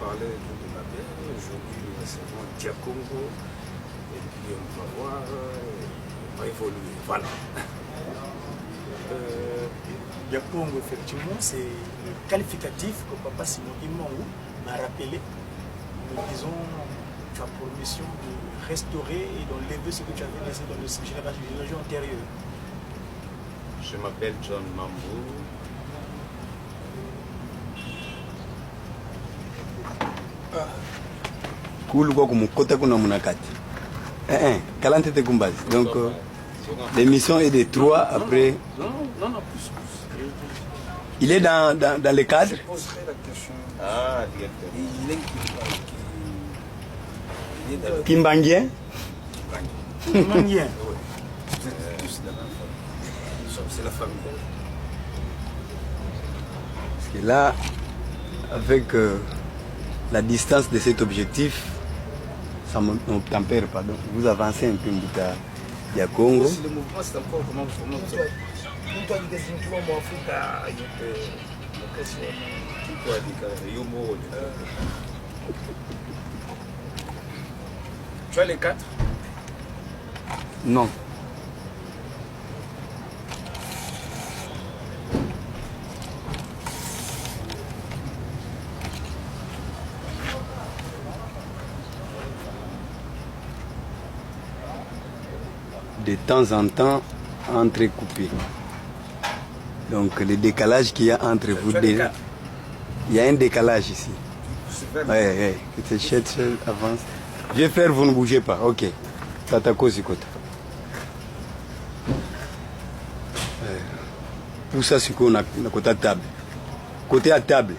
parlait de Babel, aujourd'hui c'est bon Diakongo, et puis on va voir, on va évoluer, voilà. Diakongo, effectivement, c'est le qualificatif que Papa Simon Imangou m'a rappelé. Nous disons, tu as pour mission de restaurer et d'enlever ce que tu avais laissé dans les générations antérieures. Je m'appelle John Mambou. Kuluko kumukota kuna munakati. Kalante te kumbazi. Donc l'émission est de 3 après. Non, plus. Il est dans le cadre. Je poserai la question. Ah, directeur. Il est dans le Kimbangien. Kimbangien. Oui. Vous êtes tous de la même famille. C'est la famille. Parce que là, avec la distance de cet objectif, ça me tempère, pardon. Vous avancez un peu il y a Congo. Si le mouvement, c'est encore comment tu as les 4? Non. De temps en temps, entrecoupé. Donc le décalage qu'il y a entre vous deux, il y a un décalage ici. Ouais, que cette chaise avance. Je vais faire, vous ne bougez pas. Ok. Tatako Zikota. Pour ça, c'est qu'on a côté à table. Côté à table.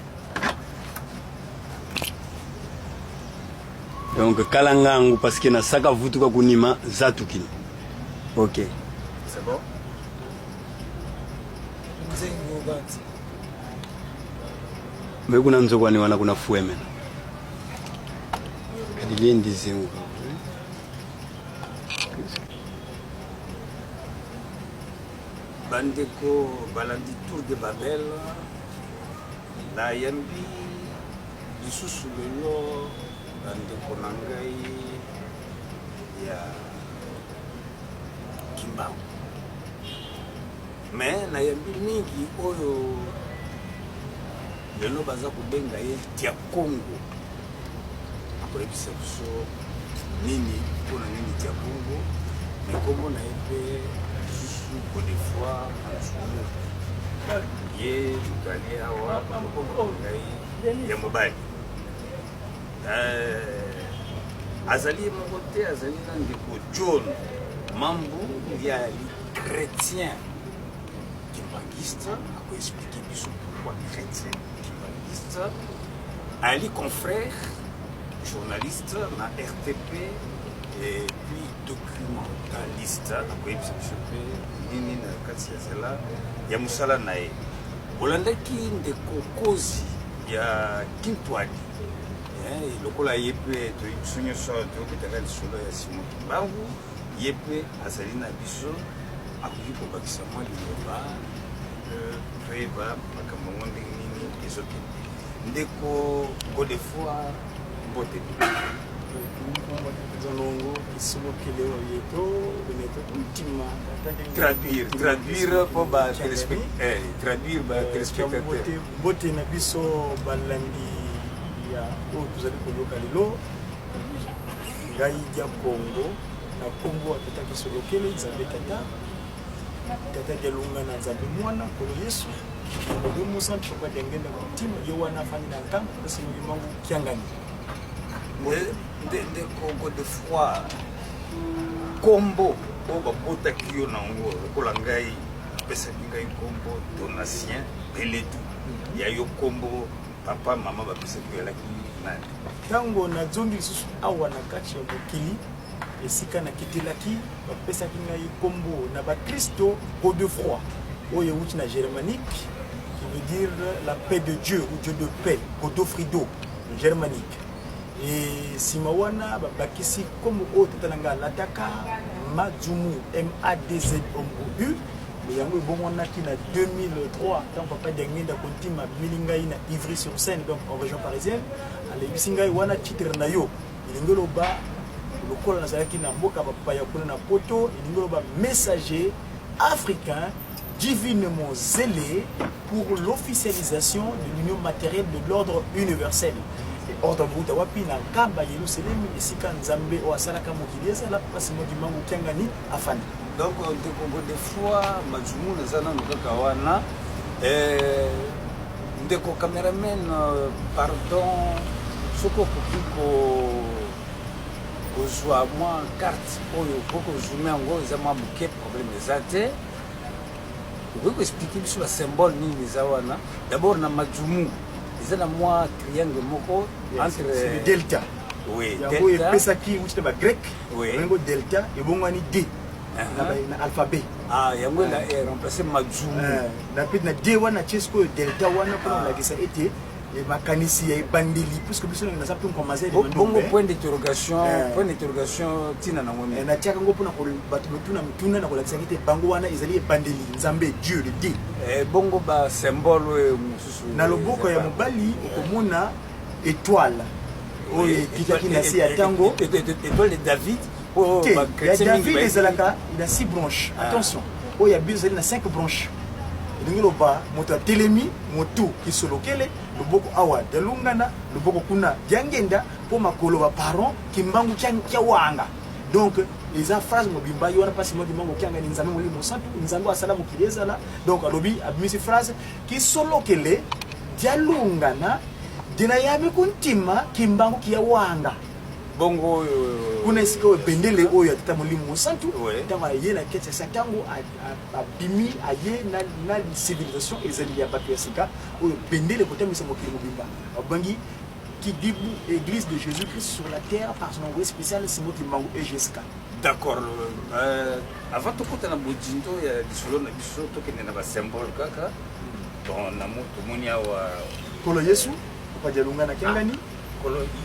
Donc, Kalangangu, parce que na saka vutuka kunima zatukini. Ok. C'est bon? Mais kuna nzoko ni wana kuna fueme. Kadili ndizi ngo. Bandeko balandi tour de Babel. Na yambi lisusu lelo bandeko nangai ya Kimbangu. Mais na yambi mingi oyo lelo baza kubenga ye Diakongo. Akoyebisa biso nini mpona nini Diakongo, mais kombo na ye mpe lisusu ko des fois ye mokali awa kombo ngai ya mobali azali moko te, azali na ndeko John Mambou ya chrétien kimbangiste. Akoexplike biso pourquoi chrétien kimbangiste. Ali confrère journaliste na RTP et puis documentaliste. Akoyebisa biso mpe nini na kati ya zela ya mosala na ye. Olandaki ndeko Kozi ya Kintwadi lokola ye mpe toyebi biso nyonso tokotaka lisolo ya Simon Kimbangu. Ye mpe azali na biso akoki kobakisa mwa liloba mpe makambo ngo ndenge nini ezokende. Ndeko gode fois mbote traduire pour ba téléspectateur bote na biso balandi ya oyo tozali koyoka lelo ngai Diakongo na Kongo atata biso lokele Nzambe tata dialunga na Nzambe mwana kolo Yesu obe musa tsoka dengenda mutima yo wana fani na nkambo kasi mwangu kiangani ndeko gode fois kombo o babotaki yo nango lokola ngai apesaki ngai kombo Donatien Peledu ya yo kombo papa mama bapesaki yalaki nani ntango nazongi lisusu awa na kati ya mokili esika nakitelaki bapesaki ngai kombo na bakristo Godefroy oyo euti na germanique qui veut dire la paix de Dieu ou Dieu de paix, Godofrido germanique. Et simawana babakisi kombo oyo tatananga lataka Madzumu MADZ U mais yango ebongonaki na 2003 tant papa diangenda kontima milingai na Ivry-sur-Seine donc en région parisienne alebisi ngai wana titre na yo elingi oloba lokola nazalaki na mboka bapaya kuna na poto elingi oloba messager africain divinement zélé pour l'officialisation de l'union matérielle de l'ordre universel. Ordre Bouta wapi na Kamba Yerusalem esika Nzambe o asalaka mokili ezala pasi modi mangu kiangani afani. Donc des fois majumu nazana nokaka wana ndeko cameraman pardon soko kokiko kozwa mwa carte oyo poko zoome yango eza mwa moke problème eza te. Vous pouvez expliquer sur le symbole ni zawana. D'abord na majumu, ils ont moi triangle moko entre le delta. Oui, delta. Il y a pesaki ou c'est le grec. Oui. Yango delta et bon wani D. Na alphabet. Ah, yango na remplacer majumu. Na pit na D wana chesko delta wana pour la kisa été et makanisi ya bandeli puisque biso na sapu commencer de bongo point d'interrogation tina na ngone. Na tiaka ngo pona ko batu mutuna na ko lakisa kite bango wana ezali bandeli Nzambe Dieu le D. Bongo ba symbole mususu. Na loboko ya mobali okomona étoile. Oye kitaki na si ya tango étoile de David. David ezalaka il a 6 branches. Attention. Oh ya biso na 5 branches. Ningiloba moto telemi moto kisolokele loboko awa delungana loboko kuna diangenda po makolo ba parents kimbangu kya wanga donc les phrases mobimba yona pasi modi mango kyanga ni nzambe moli mosantu nzambe asala mokileza la donc alobi abimisi phrase kisolokele dialungana dina yabe kuntima kimbangu kya wanga bongo kuna isiko bendele oyo atata molimo mosantu tango aye na kete sa tango abimi aye na civilisation ezali ya bato ya sika oyo bendele kotamisa mokili mobimba abangi qui dit église de Jésus-Christ sur la terre par son envoyé spécial Simon Kimbangu EGSK. D'accord. Avant de côté na bojindo ya disolo na biso to kene na ba symbole kaka don na moto monia wa kolo Yesu pa jalunga na kengani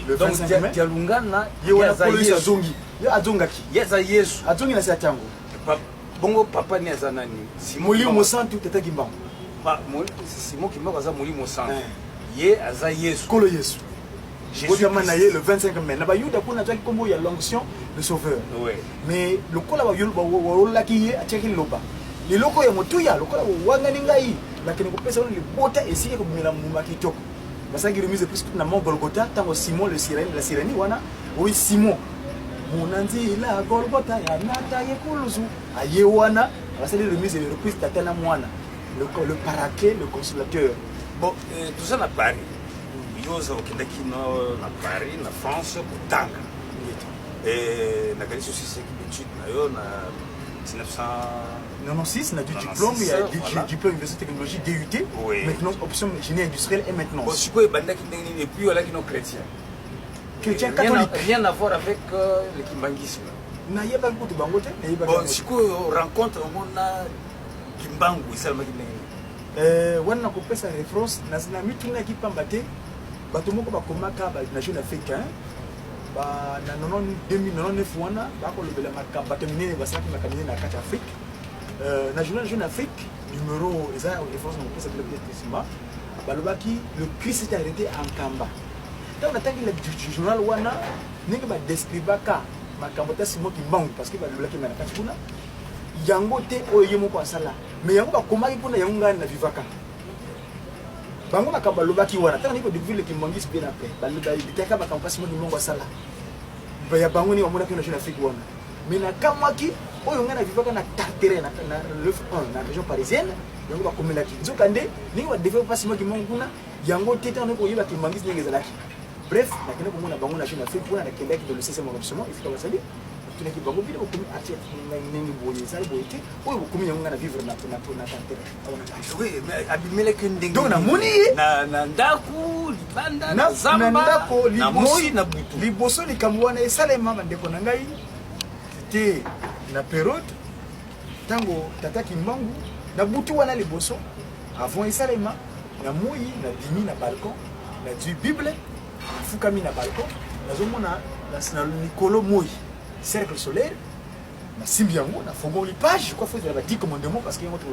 le 25 mai jalungana yewa kolo Yesu azongi yo azongaki yeza Yesu azongi na satango bongo papa ni azanani Molimo Santu tata Kimbangu pa Simon Kimbangu aza Molimo Santu ye aza Yesu kolo Yesu Jésus le 25 mai. Na ba yuda kuna twaki kombo ya l'onction le sauveur. Oui. Mais le kola ba yulu ba wala ki ateki loba. Le loko ya motuya le kola wanga ningai lakini kopesa le bota esiye ko bimela mumba kitoko. Basangi remise plus na Mont Golgotha tango Simon le sirène la sirène wana oui Simon. Munanzi la Golgotha ya nata yekuluzu aye wana basali remise le reprise tatana mwana le paraclet le consolateur. Bon tout ça na Paris. Yoza okendaki na Paris na France kutanga na kali aussi c'est étude na yo na 1996 na du diplôme il y a diplôme université technologie DUT maintenant option génie industriel et maintenant bon siko ebandaki ndenge et puis voilà qui non chrétien catholique rien à voir avec le kimbangisme na yeba ko to bango te na yeba bon siko rencontre on Kimbangu isalama ndenge wana ko pesa référence na mitunga ki pambate bato moko bakomaka ba nation africain ba na 2099 wana bakolobela makamba terminé basaki makamine na kati Afrique national jeune Afrique numéro eza référence na pesa bila tesima balobaki le Christ est arrêté en Kamba donc natangi le journal wana ninga ba describaka makambo ta Simon Kimbangu parce que balobaki na kati kuna yango te oyo moko asala mais yango bakomaki kuna yango ngana na vivaka bango makamba lobaki wana tanga niko découvrir le Kimbangis bien après baloba bitaka bakamba Simon Kimbangu asala ya bango ni wamona kina jeune Afrique wana mais na kamwaki oyo ngana vivaka na terrain na le 1 na région parisienne yango bakomelaki nzokande ningo développer Simon Kimbangu kuna yango te tanga niko yeba Kimbangis ndenge zalaki bref na kena komona bango na jeune Afrique wana na kendaki de le 16e arrondissement il faut basali tunaki bango bile komi atie ngi boye sali boyete oyo komi yango ngana vivre na terrain oui mais abimele ke ndenge donc na moni na ndaku libanda na zamba na moi na butu liboso likambo wana esalema bandeko na ngai c'était na période tango tata Kimbangu na butu wana liboso avant esalema na moi na dimi na balcon na du bible fukami na balcon nazomona na likolo moi cercle solaire na simbi yango na fongoli page je crois faut dire 10 commandements parce qu'il y a un autre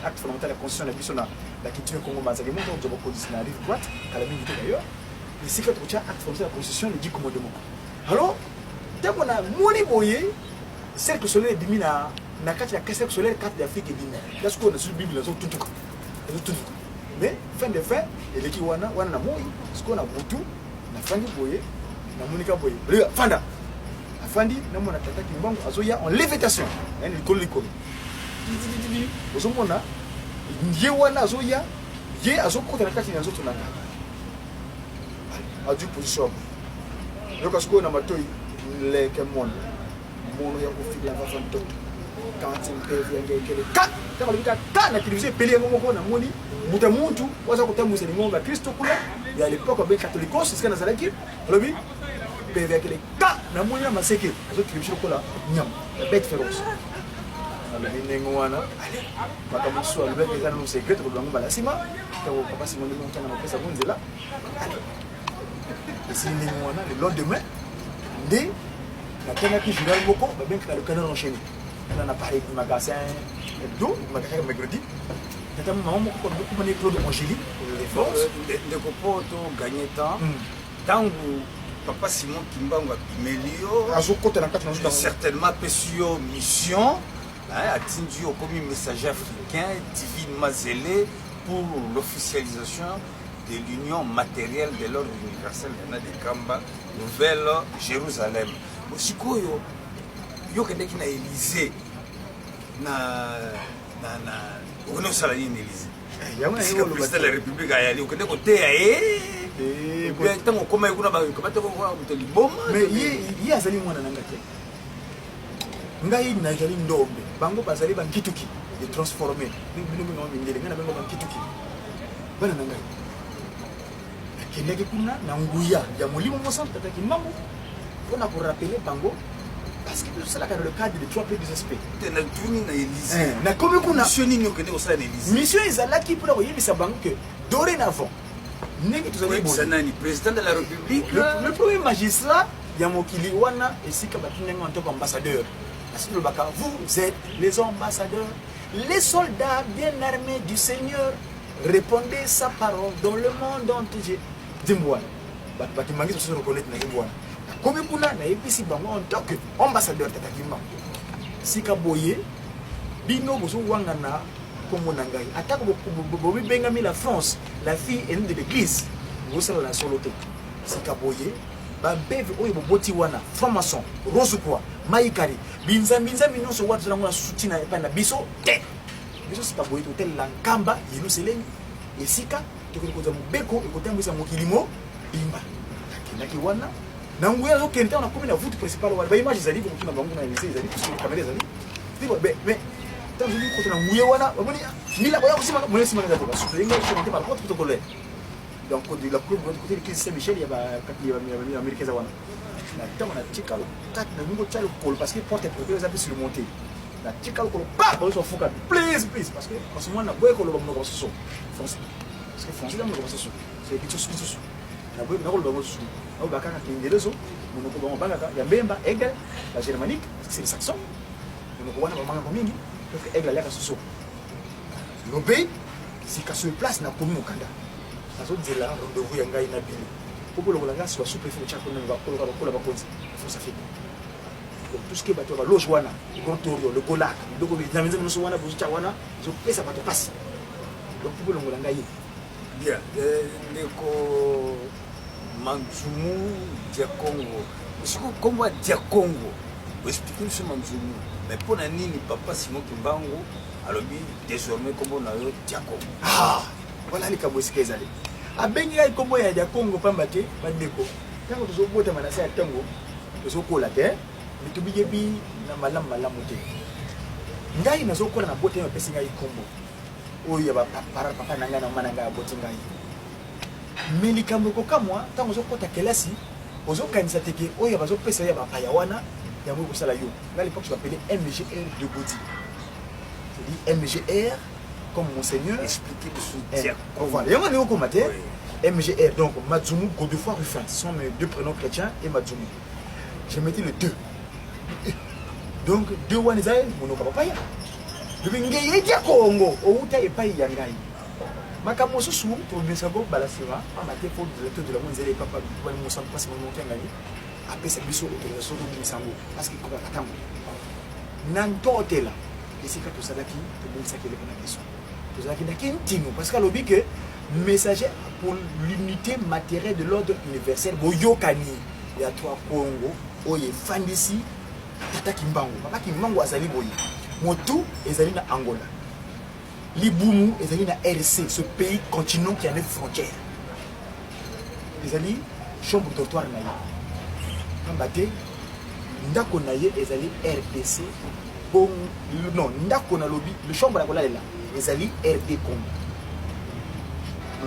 acte fondamental de la constitution de la mission la culture Congo Mazali mon donc je condition la rive droite à la minute d'ailleurs ici quand tu as acte fondamental de la constitution les 10 commandements alors tant qu'on a moni boyé cercle solaire dimi na kati ya cercle solaire 4 d'Afrique et dimi là ce qu'on a sur bible là tout mais fin de fin et qui wana na moi ce qu'on a butu na fangi boyé na monika boyé fanda afandi na mona tata kimbangu azoya en lévitation yani likolo ozomona ye wana azoya ye azokota na kati na zoto na adu position yoka sko na matoi leke mono ya kufika va fan toto quand impeve ngekele ka kama libika ka na télévision pele ngo moko na moni muta muntu waza kutambuza ni ngomba Kristo kula ya l'époque ba catholique c'est kana zalaki lobi peve akele ka na moni na maseke azo télévision kula nyam la bête féroce na binengo wana makamusu alibeka kana no secret ko ngomba la sima ko papa Simon de Montana na pesa bonzela et c'est ningo wana le lendemain de la tena qui journal moko ba bien que le canal enchaîné on a parlé du magasin hebdo magasin mercredi tata maman moko ko beaucoup mané Claude Angélique les forces de kopoto gagner temps tangu papa Simon Kimbangu Melio azokota na kati na certainement pesio mission attendu au comme messager africain divinement zélé pour l'officialisation de l'union matérielle de l'ordre universel de Kamba Nouvelle Jérusalem. Sikoyo yokendeki na Élysée na on sala ni Élysée le président de la République ayali okende côté bien tant comme kuna ba kamata ko muteli boma mais yi azali mwana nanga te ngai na jali ndombe bango bazali bankituki de transformer bino no mindele ngana bango bankituki bana nanga kendeki kuna na nguya ya molimo mosa tata kimbangu on a pour rappeler bango parce que c'est là dans le cadre de trois pays des aspects na tuni na Élysée na comme kuna mission nini okende ko sala na Élysée mission ezalaki pour yebisa bango que dorénavant ndenge tozali bonani président de la République le premier magistrat ya mokili wana esika batinenga en tant qu'ambassadeur parce que le baka vous êtes les ambassadeurs les soldats bien armés du Seigneur répondez sa parole dans le monde entier dimwana batimangi se reconnaître na dimwana comme kuna na episi bango en tant que ambassadeur tata kimba sika boye bino bozo wanga na comme ngai atako bobi bengami la France la fille aînée de l'église vous savez la soloté sika boye ba beve oyo boboti wana franc-maçon rose quoi maikari binza minonso watu zango na sutina epana biso te biso sika boye hotel la nkamba yino seleni esika tokoza mobeko ekotambisa mokilimo bimba kinaki wana na nguya zo kenta na komina voûte principale wana ba image zali ko tuna bango na Élysée zali parce que caméra zali dibo mais tant que ko tuna nguya wana baboni mila boya kusima mwana sima ngato ba soutenir sur le par contre protocolaire donc de la cour de côté de Saint-Michel il y a ba américain za wana na tama na tikalo tat na ngo tchalo pole parce que porte protocolaire za sur monter na tikalo ko pa ba so foka please parce que parce que moi na boya ko lo ba mo so français parce que français da mo so c'est quelque chose na boya na ko lo ba so au bakaka kiingereza munoko ba mabanga ya mbemba egal la germanique c'est le saxon munoko wana ba manga mingi parce que egal ya kasoso lobé si ka sur place na komi mokanda azo dila rendez-vous ya ngai na bino popo lokola nga soit sous-préfet cha kono ba kola ba konzi faut ça fait donc tout ce qui bato ba loge wana grand torio le golak ndoko bi namenza muso wana buzu cha wana zo pesa bato passe donc popo lokola ngai bien ndeko Manzumu dia Congo. Siko Congo dia Congo. Expliquez ce Manzumu. Mais pour nini papa Simon Kimbangu alobi désormais comme on a eu dia Congo. Ah, voilà les kabosike zali. Abengi ya kombo ya dia Congo pambate bandeko. Tango tozo bota manasa ya tango. Tozo kola te. Mitubije bi na malamu te. Ngai nazo kola na bota ya pesi ngai kombo. Oyo ba papa nanga na mananga bota ngai. Mais les Camerounais comme moi, tant que je kelasi, aux organiser que oya bazo pesa ya bapaya wana ya mo kosala yo. À l'époque je m'appelais MGR de Gaudi. Je dis MGR comme monseigneur expliquer le soutien. Voilà, il y a un comme MGR donc Madzumu Godefroid Ruffin, ce sont mes deux prénoms chrétiens et Madzumu. Je mettais le 2. Donc deux wana ezali monoko papaya. Donc ngeye dia Congo outa epai ya ngai. Makambo susu to besago balasira amate fo de la monzele papa wani mosamba pasi monoko ngani. Apesa biso autorisation de misango parce que ko katango. Nantotela esika to salaki to bonisa kele kana biso. To salaki ndakentino parce que lobi que messager pour l'unité matérielle de l'ordre universel boyokani ya toi Congo oye fandisi tata kimbango papa kimbango azali boye motu ezali na Angola libumu ezali na RC ce pays continent qui a des frontières ezali chambre dortoir na ye ambate ndako na ye ezali RDC bon non ndako na lobi le chambre la kola là ezali RD Congo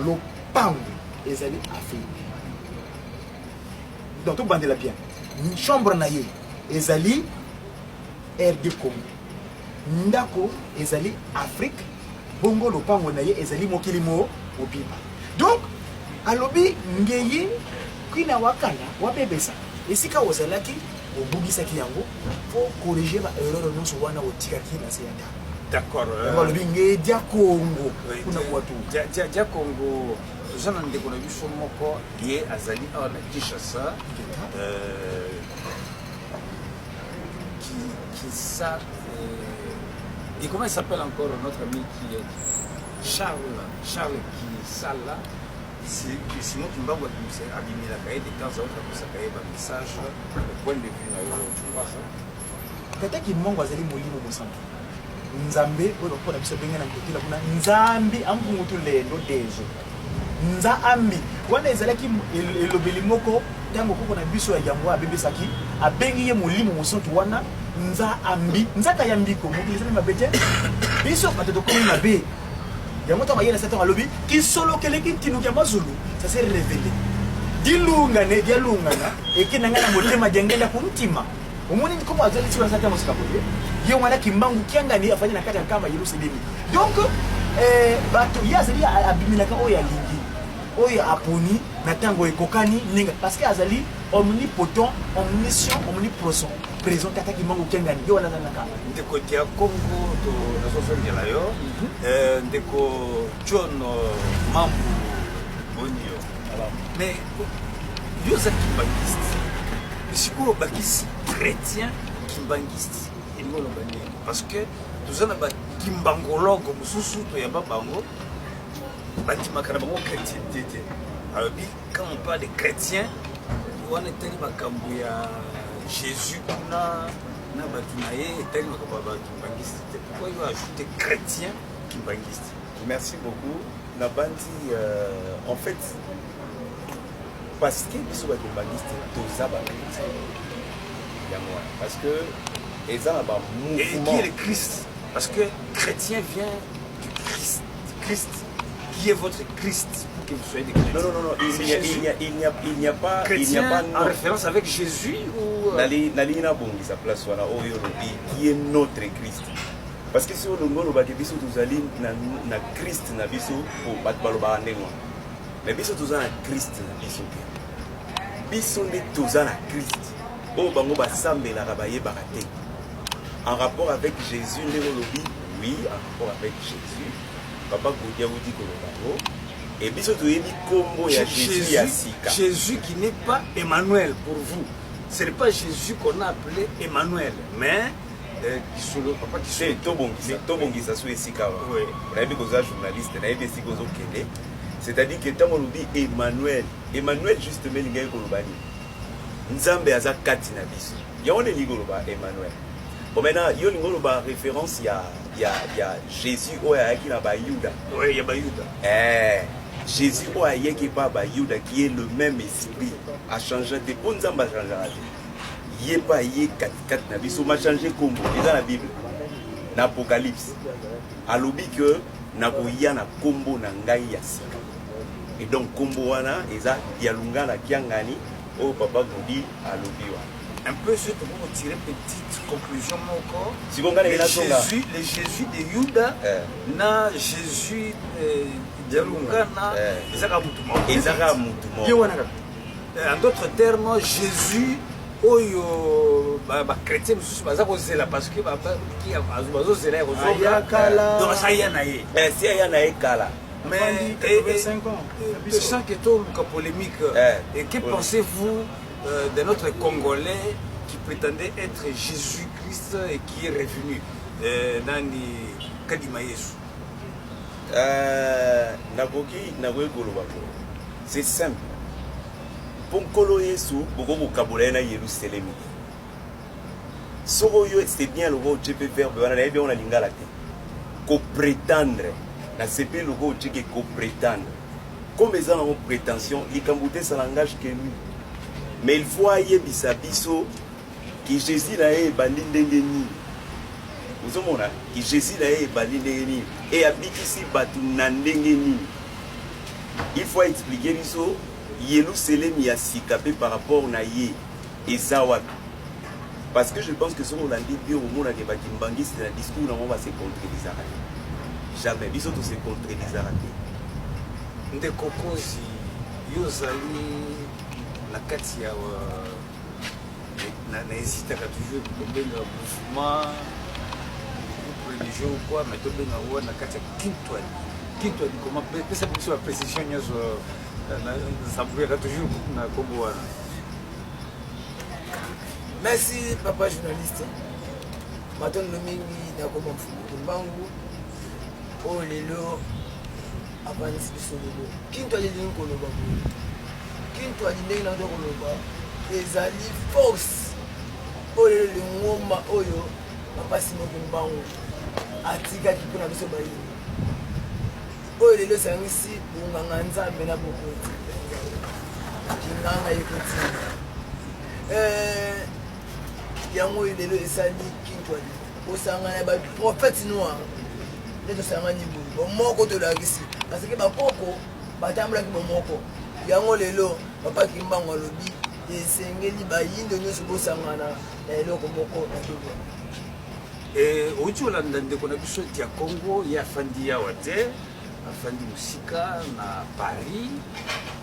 lopango ezali Afrique donc tout bandela bien chambre na ye ezali RD Congo ndako ezali Afrique bongo lopango na ye ezali mokili mo obima donc alobi ngeye kwina wakala wabebesa esika ozalaki obugisaki yango faut corriger ba erreur nyonso wana otikaki na se yata. D'accord. Alobi ngeye dia Congo kuna watu dia Congo tozana ndeko na biso moko ye azali awa na Kinshasa qui ça et comment il s'appelle encore notre ami qui est Charles Kisala. Sinon Kimbango a abîmé la cahier de temps à autre pour sa cahier un message le point de vue tu vois ça tata Kimbango azali molimo mosantu nzambe oyo ko na biso benga na kotila kuna nzambi ampungutu lendo dezo nzambi wana ezalaki elobeli moko tango koko na biso ya yango abebesaki abengi ye molimo mosantu wana nzambi nzaka yambiko mokili zana mabete biso patoto ko mabe yango to bayena satan alobi ki solo keleki tinu ya mazulu ça s'est révélé dilunga ne dialungana ekinanga na motema jengenda kumtima omoni ko azali tsura satan mosika boye yo mwana kimbangu kiangani afanya na kati ya kama Yerusalemu donc bato yazali abimilaka oya lingi oya aponi na tango ekokani ninga parce que azali omnipotent omniscient omnipresent présent tata kimbangu kiangani yo wana naka ndeko dia Congo to nazofengela yo ndeko John Mambu Bonio mais yo za kimbangiste siko bakisi chrétien kimbangiste parce que tout ça n'a pas kimbangologue mususu to ya babango bati makana bango chrétienté alors quand on parle de chrétien on est tellement makambo ya Jésus kuna na batunaye tellement makambo ba kimbangiste pourquoi il a ajouté chrétien kimbangiste. Merci beaucoup Nabandi en fait parce que biso ba kimbangiste toza ba ya moi parce que et qui est le Christ? Parce que chrétien vient du Christ. Christ, qui est votre Christ pour que vous soyez des chrétiens? Non, il n'y a pas. Chrétien en référence avec Jésus ou. Nalina bongi sa place wana oyo lobi qui est notre Christ. Parce que si on ngolo ba biso tuzali na Christ na biso o bat baloba ndengwa. Mais biso tuzana Christ na biso. Biso ne tuzana Christ. O bango ba sambela ka baye bakate. En rapport avec Jésus, oui, en rapport avec Jésus. Papa Goudia vous dit que et biso to yebi kombo ya Jésus ya sika. Jésus qui n'est pas Emmanuel pour vous. Ce n'est pas Jésus qu'on a appelé Emmanuel, mais papa qui c'est Tobongi ça soit sika. Oui. On a vu que vous êtes journaliste, on a vu que vous êtes c'est-à-dire que tant on dit Emmanuel justement il y a un kolobani. Nzambe aza kati na biso. Ya on est ligoloba Emmanuel. Bon maintenant, il y a une référence, il y a Jésus qui est Bayuda. Oui, il y a Bayuda. Jésus qui est le même esprit a changé de bonnes âmes à changer. Il n'est pas kat nabiso m'a changé comme dans la Bible. Dans l'Apocalypse. A l'obi que naboya na kombo na ngai ya sika. Et donc kombo wana eza dialunga na kiangani au papa Godi a l'obi wana. Un peu ce que vous tirez petite conclusion encore. Si vous regardez les Jésus de Yuda, na Jésus de Lungana, en d'autres termes, Jésus oyo chrétien mosusu baza kozela parce que bazozela Kala. donc ça ya na ye si aya na ye kala mais 85 ans. je sens que tout le polémique et que pensez-vous de notre Congolais qui prétendait être Jésus-Christ et qui est revenu nani kadima Yesu nakoki koloba c'est simple pour nkolo Yesu boko kokabola na Yerusalem soko yo c'est bien le go jepe verbe wana na bien on a lingala te ko prétendre na sepe le go jepe ko prétendre comme ils ont une prétention likamboute ça langage que lui mais il faut ayebisa biso que Jésus na ye bandi ndenge nini uzomona que Jésus na ye bandi ndenge nini et abikisi batu na ndenge nini il faut expliquer biso Yerusalem ya sikapé par rapport na ye ezawa parce que je pense que ce qu'on a dit bien au monde que bakimbangi c'est un discours on va se contredire jamais biso to se contredire nde kokozi yozali na kati ya na hésitaka toujours kobenga mouvement religieux ou quoi mais tobenga wana kati ya kintwani comment pesa biso ba précision nyoso na toujours na kombo wana. Merci papa journaliste. Matondo mingi na koma mfumu mbangu o lelo avanisi biso lelo kintwani ndenge koloba kintwani ndenge na ndo koloba ezali force o lelo lingoma oyo papa Simoki Mbangu atikaki mpona biso bayini oyo lelo esangisi bonganga nzambe na bokoti kinganga ekotina yango oyo lelo esali kintwani osangana baprophète noir nde tosangani boye bomoko tolakisi parce que bakoko batambolaki bomoko yango lelo papa Kimbangu alobi esengeli bayindo nyonso bosangana na eloko moko na togo outi olanda ndeko na biso eti ya Congo ye afandi awa te afandi mosika na Paris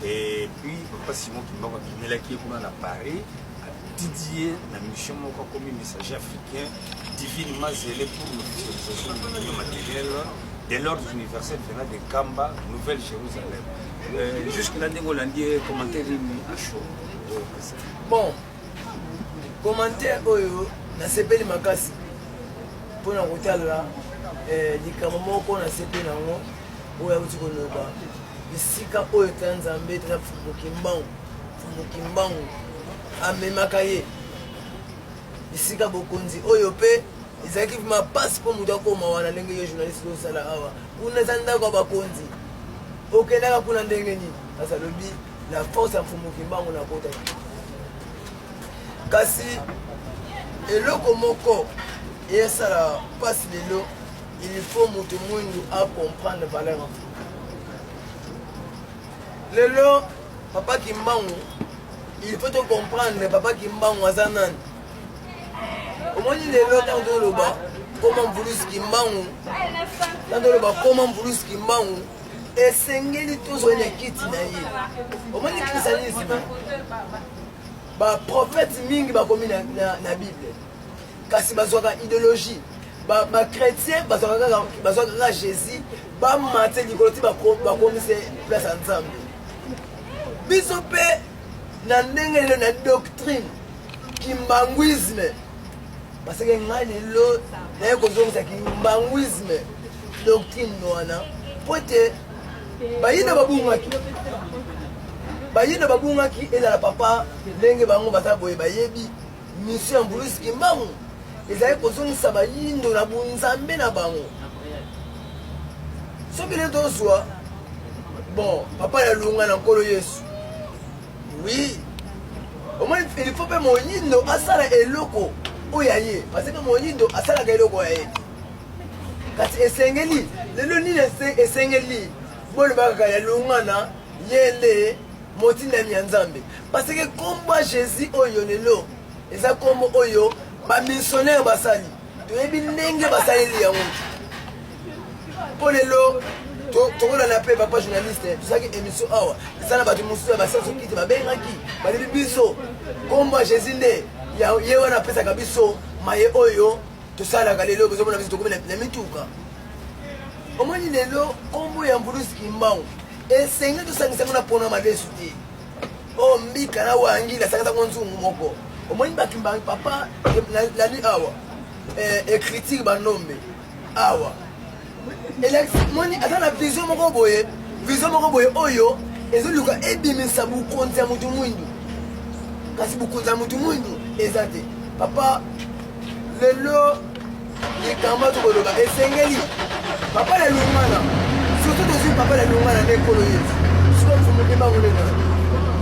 et puis papa Simoki Mbangu abimelaki ye kuna na Paris Didier na mission moko comme messager africain divinement zélé pour l'officialisation du milieu matériel de l'ordre universel venant de Kamba, Nouvelle-Jérusalem. Jusque là, on a dit commentaire à chaud. Bon, commentaire oyo na sepeli makasi pour na kotala likambo moko na sepeli nango oyo akuti koloba bisika oyo Tanzambe tena Simoki Mbangu amemaka ye bisika bokonzi oyo pe ezalaki vima pasi mpo moto akoma wana ndenge yo journaliste osala awa kuna eza ndako ya bakonzi okendaka kuna ndenge nini kasi alobi la force ya Simoki Mbangu na kota kasi eloko moko esala pasi lelo il faut moto mwindu acomprendre valeur en lelo papa Kimbangu il faut te comprendre papa Kimbangu aza nani omoni lelo ntango toloba koma Mvulusi Kimbangu ntango toloba koma Mvulusi Kimbangu esengeli tozwene kiti na ye omoni christianisme baprophète mingi bakomi na bible kasi bazwaka idéologie bachrétien bazwaka kaka jésus bamate likolo ti bakomise place ya nzambe biso mpe na ndenge lelo na doctrine kimbanguisme parce que ngai lelo naye kozongisa kimbanguisme doctrine wana po ete bayina babungaki ezala papa ndenge bango baza boye bayebi mission ya Mvulusi Kimbangu ezali kozongisa bayindo na bunzambe na bango soki lelo tozwa bon papa yalunga na nkolo Yesu oui au moins il faut mpe moyindo asala eloko oyo ya ye parce que moyindo asalaka eloko ya ye kasi esengeli lelo nini esengeli bolobaka yalungana ye nde motindami ya nzambe parce que kombo ya jésus oyo lelo eza kombo oyo bamissionnaire basali toyebi ndenge basaleli yango mpo lelo tokolanda mpe papa journaliste tozalaki émission awa eza na bato mosusu ya basenso kiti babengaki balebi biso kombo ya jésus nde ye wana apesaka biso maye oyo tosalaka lelo kozomona biso tokomi na mituka omoni lelo kombo ya mbulusi kimbangu esenge tosangisango na mpona madesu te o mbika na wangila asangisango nzungu moko omoni bakimbangi papa lali awa écriture banombe awa moni aza na vision moko boye oyo ezoluka ebimisa bukonzi ya mutu mwindu kasi bukonzi ya mutu mwindu eza te papa lelo likambo tokoloba esengeli papa la lungana surtout tozwi papa la lungana nde ekolo yesu soki mfumuki mbango nde nana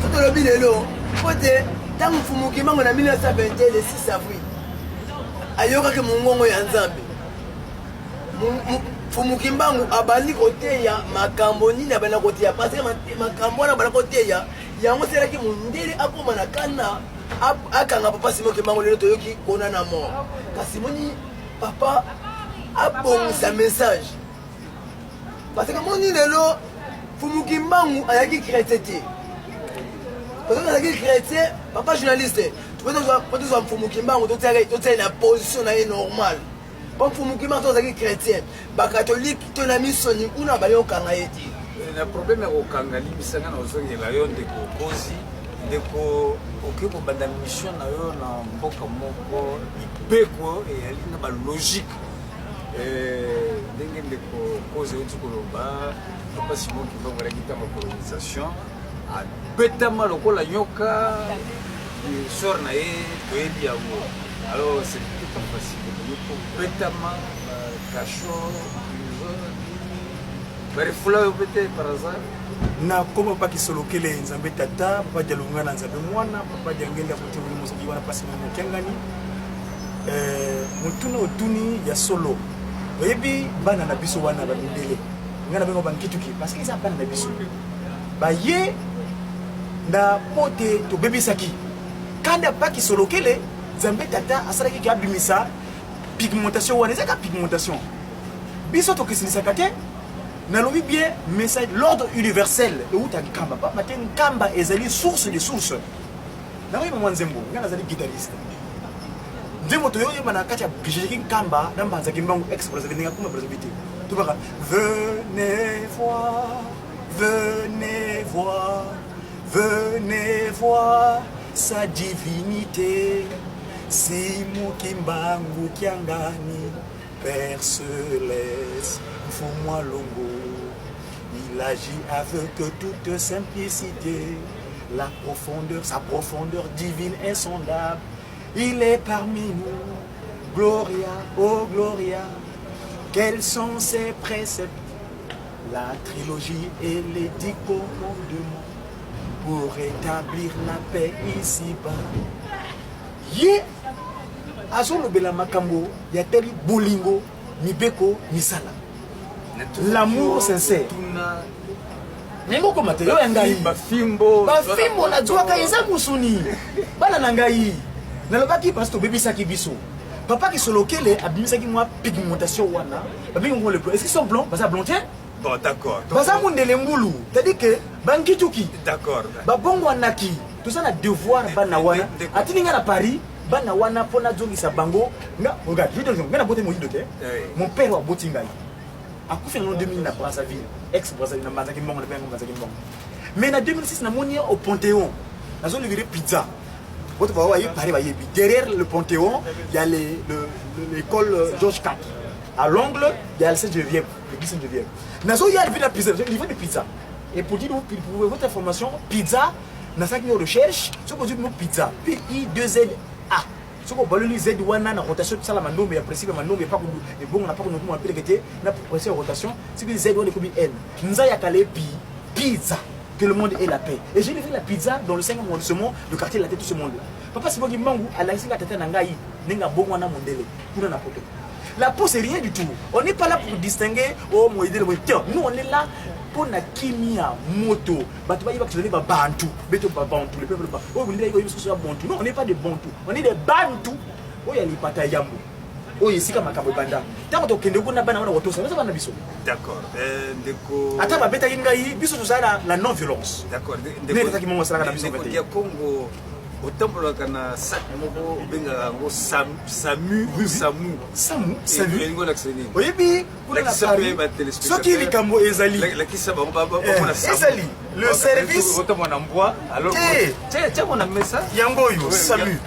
so tolobi lelo po te ntango mfumuki mbango na 1921 le 6 avril ayokaki mongongo ya nzambe mfumuki mbangu abandi koteya makambo nini abanda koteya parce que makambo wana abanda koteya yango selaki mondele akoma na kana akanga papa Simoki Mbangu lelo toyoki kona na mort kasi moni papa abongisa message parce que moni lelo Mfumuki Mbangu ayaki chrétien te parce que ayaki chrétien papa journaliste tu peux dire Mfumuki Mbangu totia na position na normale bon Mfumuki Mbangu tozaki chrétien ba catholique to na misoni kuna bali okanga yeti na problème okanga libisanga na ozongela yo ndeko kozi ndeko oke kobanda mission na yo na mboka moko ibeko eyali na balogique ndenge ndeko kozi oti koloba papa Simoki Mbangu alaki ntango colonisation abetama lokola nyoka sor na ye toyebi yango alors c'était pas facile kobetama cachot barifula yo peut-être par hasard na koma paki solokele nzambe tata papa dialonga na nzambe mwana papa diangenda kote mosoki wana pasi mo kengani mutuna otuni ya solo oyebi bana na biso wana ba mindele ngana bengo bankituki parce que ça bana na biso ba ye na pote to bebisaki kanda paki solokele nzambe tata asalaki ki abimisa pigmentation wana ezaka pigmentation biso to kisinisaka te nalobi bien message l'ordre universel euta kamba pa matin kamba ezali source de source na oui maman Nzembo ngana zali guitariste Nzembo to yoye mana kati ya bijeki kamba na mbanza kimbangu express venga kuma brasivité to baka venez voir sa divinité Simoki Mbangu Kiangani Père Céleste Fous-moi Longo, il agit avec toute simplicité, la profondeur, sa profondeur divine insondable. Il est parmi nous, Gloria, oh Gloria. Quels sont ses préceptes? La trilogie et les 10 commandements pour rétablir la paix ici-bas. Yé, Azolo Bela Makambo, Yateli Bolingo, Nibeko, Nisala. L'amour sincère. Nengo ko mateo ya ngai. Bafimbo na joa ka eza musuni. Bana na ngai. Na lobaki parce que bebisaki biso. Papa ki solokele abimisaki moi pigmentation wana. Babingo ngole blanc. Est-ce qu'ils sont blancs? Baza blanc tiens? Bon d'accord. Baza mundele ngulu. C'est-à-dire que bankituki. D'accord. Ba bongo anaki. Tout ça na devoir bana wana. Atininga na Paris. Bana wana pona zongisa bango. Nga regarde, je te dis, nga na boté mo idote. Mon père wa boti ngai. A coup fait en 2000 à Brazzaville, ex-Brazzaville, mais en 2006, on au Panthéon. Dans une livrée pizza. Derrière le Panthéon, il y a l'école Georges IV. À l'angle, il y a le Saint-Geneviève, l'église Saint-Geneviève. Dans il y a la pizza, livré de pizza. Et pour dire votre information, pizza, dans 5 000 recherches, ce qu'on dit pizza, P-I-2-Z-A. Ce qu'on parle de Z1 na rotation ça la mando mais après c'est mando mais pas et bon on n'a pas qu'on nous appelle que na pression rotation c'est que Z1 est comme N nza ya kale pizza que le monde ait la paix et j'ai livré la pizza dans le 5e arrondissement le quartier de la tête tout ce monde là papa Simoki Mbangu ala isinga tata na ngai ninga bongo na mondele kuna na poto la peau c'est rien du tout on n'est pas là pour distinguer oh moi aider le nous on est là pour na kimia moto batu ba yibaki ba bantu beto ba bantu le peuple ba oh vous dites que bantu non on n'est pas des bantu on est des bantu oh ya lipata yambo oyo esika makambo ebanda ntango tokende kuna bana wana kotosa baza bana biso. D'accord. Ndeko ata babetaki ngai biso tozala la non violence. D'accord. Ndeko mongo asalaka na biso ndeko ya Congo otambolaka na sac moko obengaka yango samu. Oyebi kuna na Paris soki likambo ezali ezali le service yango oyo samu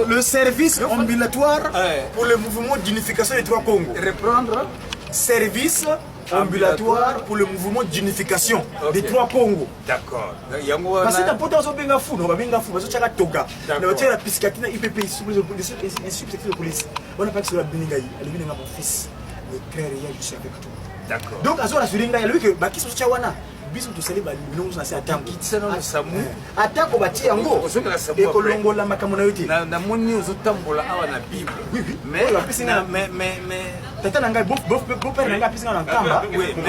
le service ambulatoire pour le mouvement d'unification des trois Congo. Reprendre service ambulatoire pour le mouvement d'unification des trois Congo. D'accord. Parce que t'as fou, on va bien fou, parce que tu as toga. On va la piscatine IPP, subsecteur de police. On n'a pas que sur la Béningaï, elle est venue à mon fils, le très réel, je suis avec toi. D'accord. Donc, à ce moment-là, il y a lui que Baki sur Chawana. Biso to sele ba nous na se atango kitisa na samu atako bati yango e kolongola makamona yote na moni ozotambola awa na Bible mais tata na ngai bo père na ngai pisina na kamba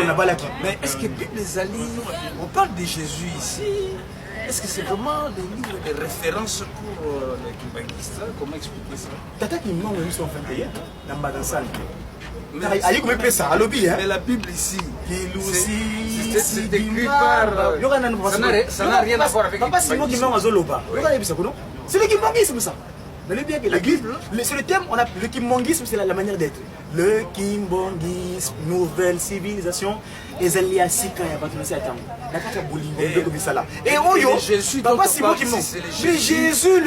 na balaki. Mais est-ce que Bible ezali on parle de Jésus ici, est-ce que c'est vraiment des livres de référence pour les kimbangistes? Comment expliquer ça? Tata qui m'a envoyé son 21 na mbadansan ayi comme pesa alobi hein. Mais la Bible ici c'est écrit par ça n'a rien à voir avec papa Simon qui m'a azoloba yoka bisa kuno c'est le kimbangisme ça. Mais bien que la Bible, c'est le thème, on a le kimbongisme, c'est la manière d'être. Le kimbongisme, nouvelle civilisation, et Zelia Sika, il y a pas de temps. La carte bolingo, comme ça là. Et oh yo, papa Simon qui monte. Mais Jésus,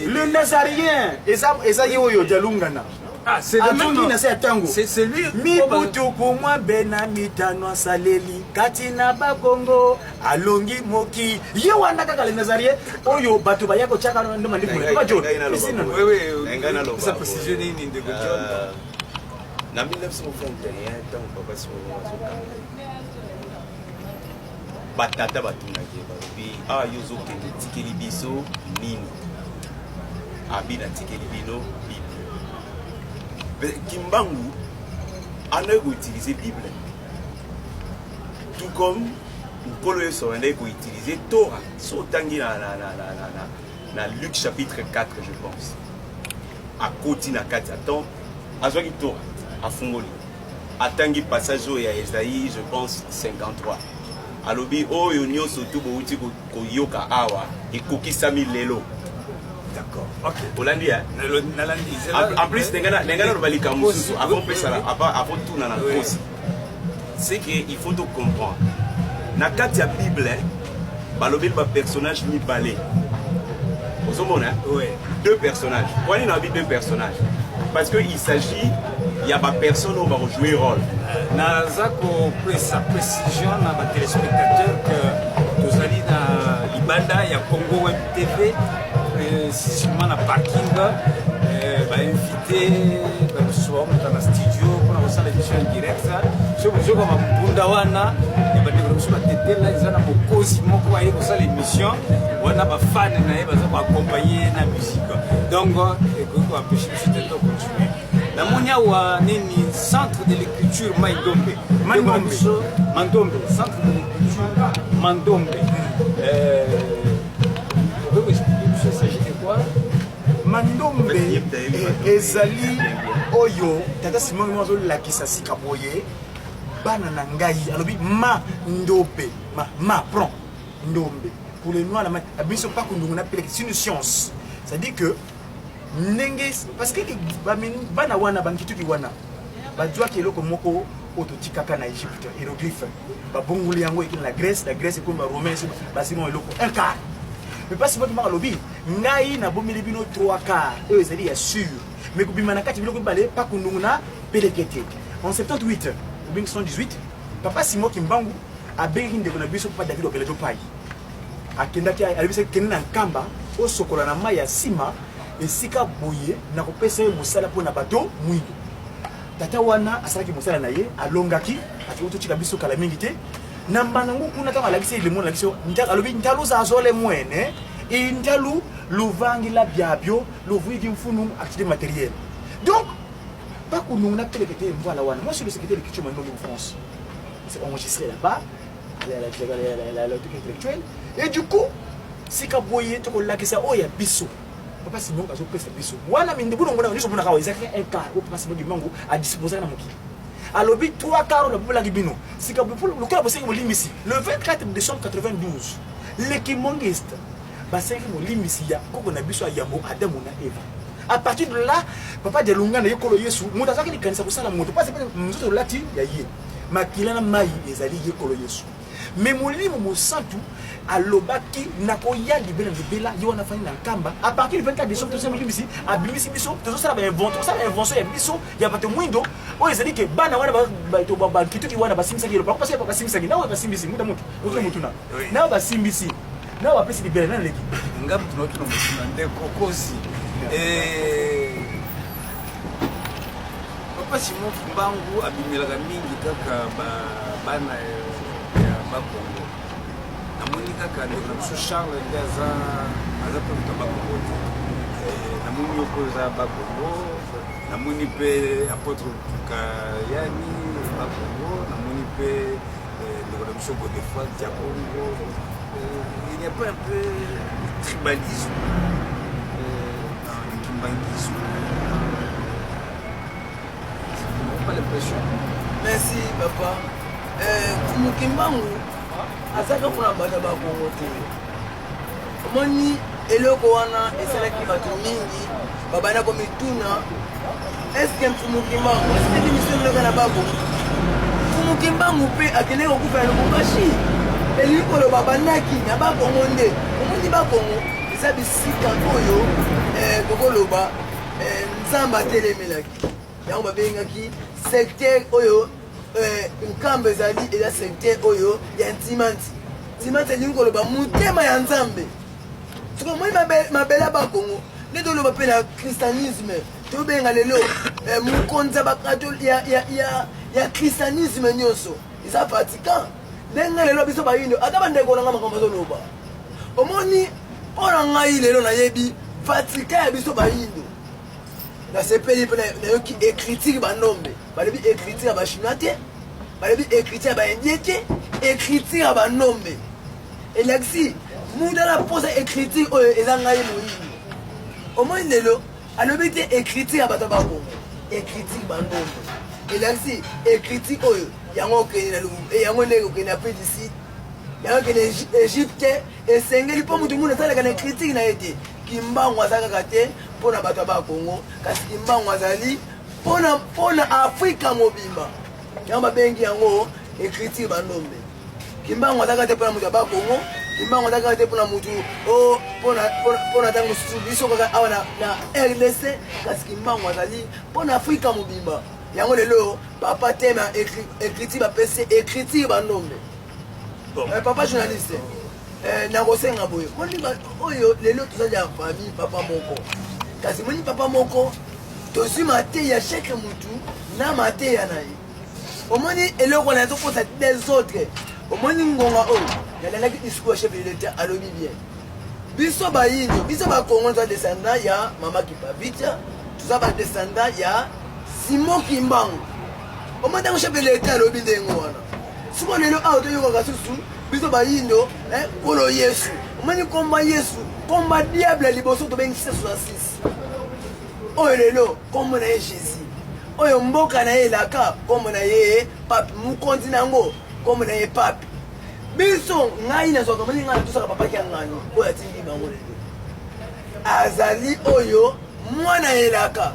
le Nazarien, et ça yo dialungana. Ah, c'est le même. C'est lui. Mi butu kumwa bena mitano saleli katina bakongo alongi moki ye wana kaka le Nazarien oyo bato bayako chaka ndo mandiku pas John. Oui, ça précision ni de John. Na 1921 tant papa Simon batata batunaki balobi ah yozo kende tikeli biso nini abina tikeli bino Kimbangu a utilisé la Bible. Tout comme Nkolo Sorende a utilisé Torah. Sautangi na Luc chapitre 4, je pense. À côté na 4 attends, à Zogi Torah, à Fungoli. À Tangi passage à Esaïe, je pense 53. À l'obi, oh, yonyo sotu bouti koyoka awa, et koki sami lelo. D'accord. Ok. Hollandais, hein? En plus, c'est qu'il faut tout comprendre. Dans la Bible, il y a un personnage mi balé. Vous comprenez? Oui. Deux personnages. Pourquoi il y a deux personnages? Parce qu'il s'agit, il y a des personnes qui vont jouer rôle. Nazako précision à mes téléspectateurs que nous allons dans l'Ibanda, il y a Congo Web TV. Si seulement na parking invité souvent dans le studio pour faire l'émission en direct je comme mbunda wana et bandi ko sala tete là ils ana bokosi moko ayi ko sala l'émission wana ba fan na ye baza ko accompagner na musique donc ko empêcher de continuer na monia wa nini centre de l'écriture Mandombe centre de l'écriture Mandombe il s'agit de quoi? Mandombe ezali oyo tata Simon mozo la kisasi kaboye bana na ngai alobi Mandombe ma prend ndombe pour les noirs la biso pas que nous appelle c'est une science ça dit que nenge parce que bana wana bankitu ki wana bajua ke loko moko ototikaka na Égypte hiéroglyphe babonguli yango ekina la Grèce et comme romain basimo eloko un quart. Mais pas si vous avez lobby, ngai na bomeli bino 3 quarts. Eux ils sont sûr. Mais ko bimana kati biloko balé pas ko ndunguna pelekete. En 78, ou bien 118, papa Simon Kimbangu a bengi ndeko na biso papa David Okelejo pai. Akendaki alibisa kenna nkamba o sokola na mai ya sima esika boye na kopesa mosala pona bato mwindo. Tata wana asalaki mosala na ye alongaki ati tika biso kala mingi te. Nambanangu kuna kama lakisi ile mwana lakisi ntaka alobi ntalu za zole mwene intalu luvangi la biabio luvigi mfunu activité matérielle. Donc pas que nous n'a pas les voilà wana. Moi je suis le secrétaire de culture Mandombe en France. C'est enregistré là-bas la truc intellectuel et du coup c'est kaboye to ko lakisa oya biso papa Simon azopesa biso wana mindibu ngona nyonso mona kawa ezaki un quart o papa Simon Kimbangu a disposer na mokili alobi 3 quarts na bola gibino sika le kola boseki molimisi le 24 décembre 92 l'équimongiste baseki molimisi ya koko na biso yambo Adamu na Eva. À partir de là papa de lunga na yekolo Yesu mutu azaki likanisa kusala mutu parce que nzoto lati ya ye makila na mai ezali yekolo Yesu mais molimo mosantu alobaki nakoya libela yo na fani na nkamba à partir du 24 décembre tout molimisi abimisi biso tout ça ba invention ya biso ya bato mwindo o ezali ke bana wana ba kituki wana basimisa kilo parce que papa simisa na basimbisi mutu na basimbisi na wapesi libela na leki ngamu tunokino mutuna ndeko kozi papa Simon Kimbangu abimelaka mingi kaka bana ya bakongo namoni kaka ndeko na biso Charles nde aza profita bakongo te namoni yoko eza bakongo namoni mpe apôtre Kayani bakongo namoni mpe ndeko na biso Godefroid ya Congo. Il n'y a pas un peu de tribalisme dans le kimbangisme? Ça pas l'impression. Merci papa. Kimbangu azaka kuna bata ba Kongo te. Omoni eloko wana esalaki bato mingi babana ko mituna. Est-ce que Kimbangu est-ce que mission le kana babo? Kimbangu pe akene ko kufa le Lubumbashi. Elikolo babandaki na bakongo nde omundi bakongo eza bisika oyo tokoloba nzambe atelemelaki yango babengaki secteur oyo nkambo ezali eza secteur oyo ya ntimanti elingi koloba motema ya nzambe tokomoni mabele ya bakongo nde toloba mpe na christianisme tobenga lelo mokonzi ya christianisme nyonso eza Vatican. Ndenge lelo biso bayindo ata bandeko nanga makambo azoloba omoni mpona ngai lelo nayebi Vatican ya biso bayindo nasepeli mpe nayoki écriture banombe balebi écriture ya bachinois te balebi écriture ya baindien te écriture ya banombe elakisi muda na posa écriture oyo eza ngai moyindo omoni lelo alobi te écriture ya bato bakongo écriture banombe elakisi écriture oyo yango okende na Lumumba yango ndenge okende na Pédicide yango okende Égypte esengeli mpo mutu muna asalaka na critique na ye te Kimbangu azalaka te mpona bato ya bakongo kasi Kimbangu azali mpona Afrika mobimba yango babengi yango écriture banombe Kimbangu azalaka te mpona mutu ya bakongo Kimbangu azalaka te mpona mutu mpona ntango mosusu biso kaka awa na RDC kasi Kimbangu azali mpona Afrika mobimba yango lelo papa tema écriture bapesi écriture banombe papa journaliste nakosenga boye moni oyo lelo tozali ya famille papa moko kasi moni papa moko tozwi mateya chaque mutu na mateya na ye omoni eloko na tokosa des autres omoni ngonga oyo yalalaki discours chef de l'état alobi bien biso bayindo biso bakongo toza descendant ya mama Kipavitya toza badescendant ya Simon Kimbangu omoni ntango chef de l'état alobi ndenge wana siko lelo awa toyokaka susu biso bayindo kolo Yesu omoni komba Yesu komba diable liboso tobengi 666 oyo lelo kombo na ye Jésus oyo mboka na ye elaka kombo na ye pape mokonzi nango kombo na ye pape biso ngai nazwaka moni ngai natosaka papaki ya ngano oyo atindi bango lelo azali oyo mwana elaka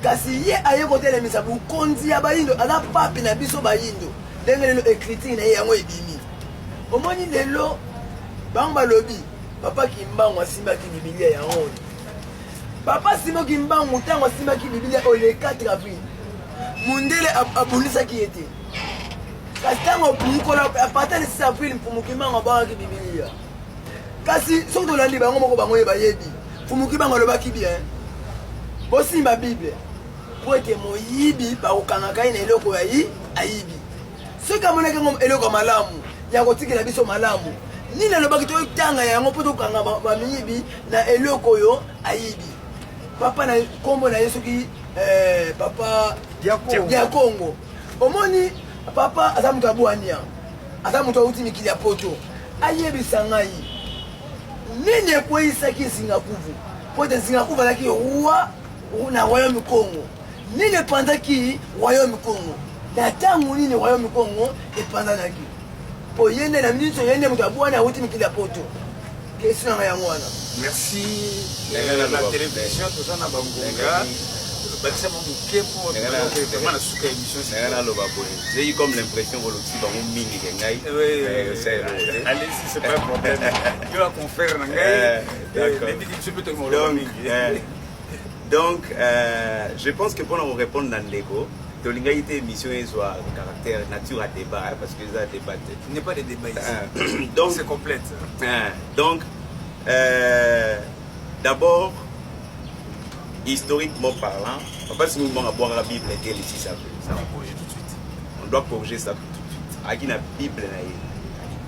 kasi ye aye kotelemisa bukonzi ya bayindo aza pape na biso bayindo ndenge lelo écriture na ye yango ebimi omoni lelo bango balobi papa Kimbangu asimbaki bibilia yango papa Simon Kimbangu ntango asimbaki bibilia oyo le 4 avril mundele abundisaki ye te kasi ntango mokolo apatali 6 avril mfumu Kimbangu abwakaki bibilia kasi soki tolandi bango moko bango ye bayebi mfumu Kimbangu alobaki bien bosimba bible po ete moyibi bakokangaka ye na eloko ayibi soki amonaki yango eloko ya malamu ya kotikela biso malamu nini alobaki totanga yango mpo tokanga bamiyibi na eloko oyo ayibi papa na kombo na ye soki papa dia Congo omoni papa aza moto abwania aza moto auti mikili ya poto ayebisa ngai nini ekweyisaki esinga kuvu po te Singapour bazalaki roi na royaume Congo nini epanzaki royaume Congo na ntango nini royaume Congo epanzanaki po ye nde na miniti ye nde moto abwani awuti mikili ya poto question nanga yango wana. Merci la télévision toza na bangonga bakisa moke po vraiment na suka émission j'ai eu comme l'impression que l'autre bango mingi ke ngai allez-y c'est pas un problème yo la confère na ngai donc je pense que pour nous répondre dans l'égo tolinga ite émission ezwa caractère nature à débat parce que ça débat il n'est pas de débat ici donc c'est complète donc d'abord historiquement parlant, on va pas si nous allons boire la Bible et ici ça va corriger tout de suite. On doit corriger ça tout de suite. Avec la Bible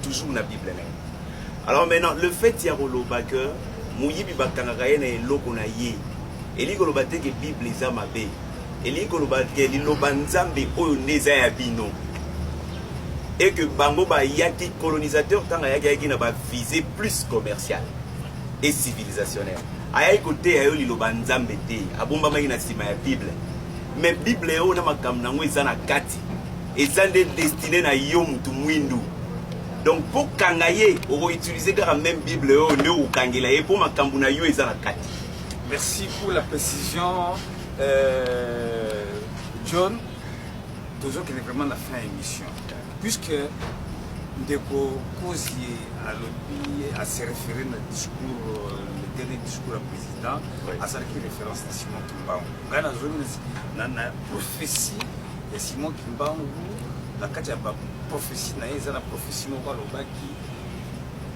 toujours la Bible. Alors maintenant le fait qu'il y a que mouyi bi bakangaka na eloko na ye. Eli ko lobate ke Bible eza mabe. Eli ko lobate li lobanzambe oyo neza ya bino. Et que bango ba yaki colonisateur tanga yaki na ba visée plus commerciale et civilisationnelle. Aya côté ayo li lobanzambe te abomba mai na sima ya Bible. Mais Bible yo na makambo nango eza na kati. Eza nde destiné na yo mutu mwindu. Donc pour kangaye on va utiliser la même Bible yo ne okangela et pour makambo na yo eza na kati. Merci pour la précision John. Toujours qu'il est vraiment la fin de l'émission. Puisque Ndeko Kozier a se référé dans le discours, le dernier discours du président, à sa référence à Simon Kimbangu. Dans la prophétie de Simon Kimbangu, la prophétie, la prophétie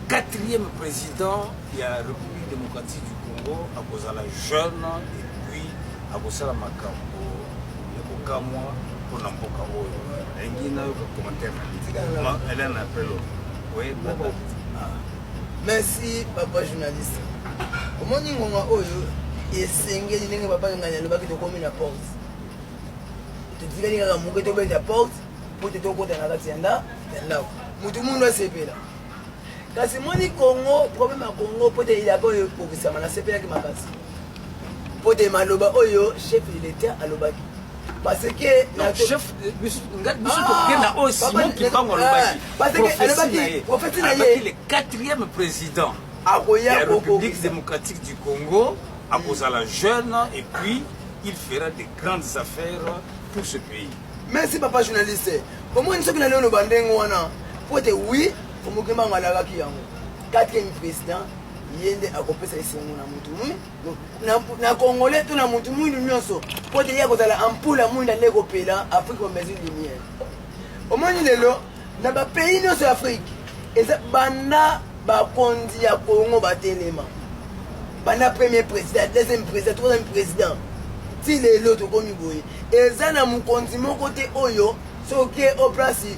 quatrième président de la République démocratique du Congo, à cause de la jeune, et puis à cause de la Makambo, le Bokamwa, pour n'importe quoi. Merci papa journaliste. Comment dit on oyo esengeli ndenge papa nganya lobaki to komi na porte. To tika nga muke to beta porte pour te to kota na kati yanda là. Mutu mundu asepela. Kasi moni Congo problème à Congo pour te il a pas yo pour ça na sepela ki makasi. Pour te maloba oyo chef de l'état alobaki. Parce que non, chef Simon Kimbangu le quatrième président de la République démocratique du Congo à cause de la jeune et puis il fera de grandes affaires pour ce pays. Merci papa journaliste. Au moins ce que nous avons wana pour te oui pour mo Kimbangu alakaki yango quatrième président yende akopesa esengo na mutu mui na congolais to na mutu mui nyonso po te ya kozala ampula mui na leko pela Afrique au mesure lumière omoni lelo na ba pays nyonso ya Afrique eza banda ba kondi ya Congo batelema banda premier président deuxième président troisième président ti lelo to komi boye eza na mukonzi moko te oyo soki au place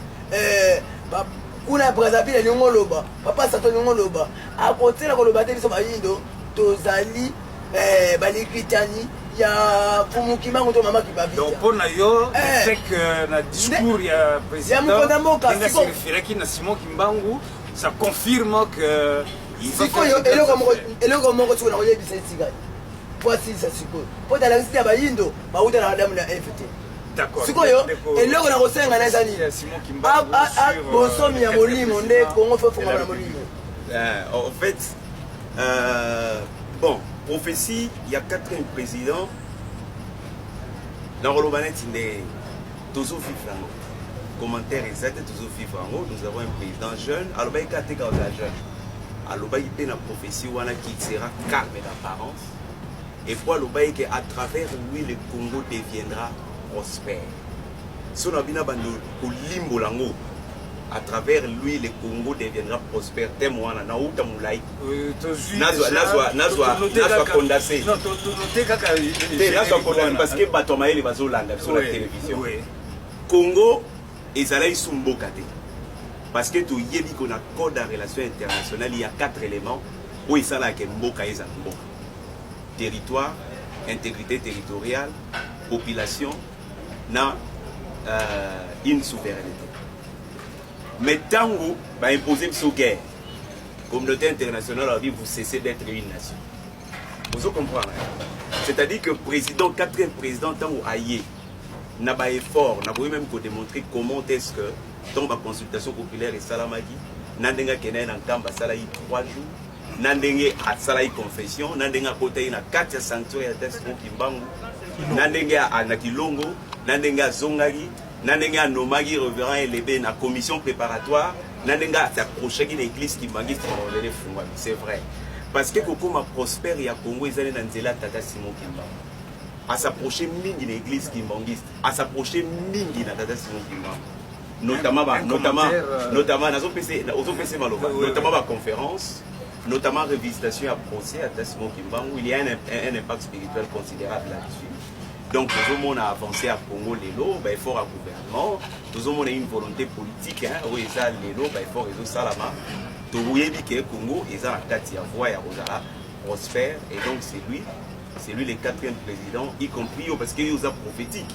kuna Brazzaville lingo loba papa sato lingo loba a côté la koloba te biso bayindo tozali balikitani ya Fumukima ngoto mama ki bavi donc pour na yo c'est que na discours ya président il se référait qui na Simon Kimbangu ça confirme que il va faire eloko moko tsiko na koyebisa tsigai voici ça siko po ta la liste ya bayindo bauta na damu na FT. D'accord. Sikoyo eloko na kosenga na ezali Simon Kimbangu bosomi ya molimo nde Congo fait fonga na molimo. En fait bon prophétie il y a 4 présidents dans Rolobanet inde toujours vivant commentaire exact toujours vivant nous avons un président jeune aloba ikate ka jeune aloba ipe na prophétie wana qui sera calme d'apparence et pour aloba que à travers lui le Congo deviendra prospère. Si on a bien abandonné au limbo lango, à travers lui le Congo deviendra prospère. Témoin na uta mulai. Nazwa condensé. Non, tu nazwa condensé parce que batoma ele bazolanda sur la télévision. Congo ezala isumboka te. Parce que tu yebi qu'on a code en relation internationale, il y a 4 éléments où il s'ala ke mboka eza mboka. Territoire, intégrité territoriale, population, na une souveraineté. Mais tant que vous imposez une guerre, la communauté internationale a dit vous cessez d'être une nation. Vous comprenez? C'est-à-dire que le président, 4e président, tant ou aïe, n'a pas effort, n'a pas même démontrer comment est-ce que dans la consultation populaire et Salamagi, Nandenga Kenen en Kamba Salaï 3 jours, Nandenga à Salaï confession, Nandenga côté na 4 sanctuaires à Test Kimbangu, Nandenga à Nakilongo, Nandenga Zongagi, Nandenga Nomagi reverend et lébé na commission préparatoire, Nandenga s'approcher d'une église qui mangue c'est vrai. Parce que Kokoma prospère et à Congo, ils allaient dans Nzela Tata Simon Kimbangu. À s'approcher mingi de l'église kimbanguiste, à s'approcher mingi de Tata Simon Kimbangu. Notamment la conférence, notamment revisitation à procès à Tata Simon Kimbangu, où il y a un impact spirituel considérable là-dessus. Donc, tout le monde a avancé à Congo, l'élo, il faut un gouvernement, tout le monde a une volonté politique, où il y a l'élo, il faut résoudre Salama. Tout le monde dit que Congo, il y a la carte, il y a voix, il y a prospère, et donc c'est lui le 4e président, y compris parce qu'il y a prophétique.